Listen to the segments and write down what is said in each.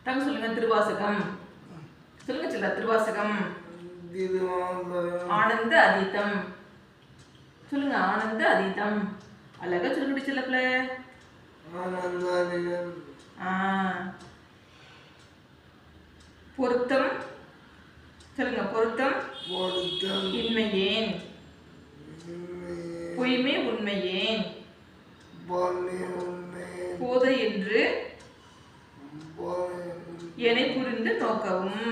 தங்க சொல்லுங்க. திருவாசகம் சொல்லுங்க செல்ல. திருவாசகம். ஆனந்த அதீதம் சொல்லுங்க. ஆனந்த அதீதம். அழகா சொல்லிட்டு செல்லப்ல. பொருத்தம் சொல்லுங்க. பொருத்தம் இன்மையேன் பொய்மை உண்மையேன் போத என்று எனை புரிந்து நோக்கவும்.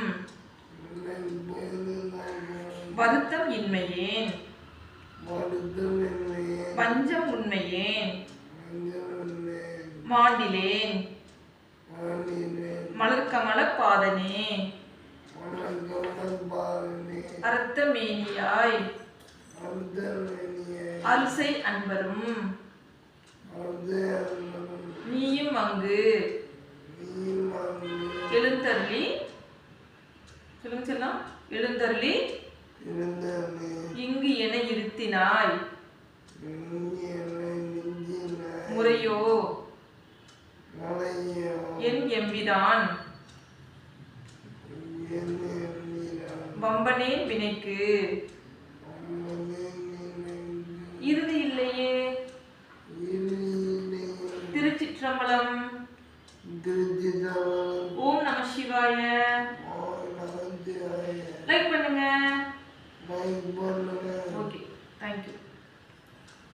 வருத்தம் இன்மையேன் பஞ்சம் உண்மையேன் மாண்டிலேன் மலர்கமல பாதனே அர்த்தமேனியாய் அல்சை அன்பரும் நீயும் அங்கு எழுந்தருளி சொல்லுங்க செல்லம். எழுந்தருளி இங்கு என இருத்தினாய் முறையோ என் எம்பிரான் வம்பனேன் வினைக்கு இறுதி இல்லையே. திருச்சிற்றம்பலம். ஓம் நம சிவாய. லைக் பண்ணுங்க. Okay, thank you.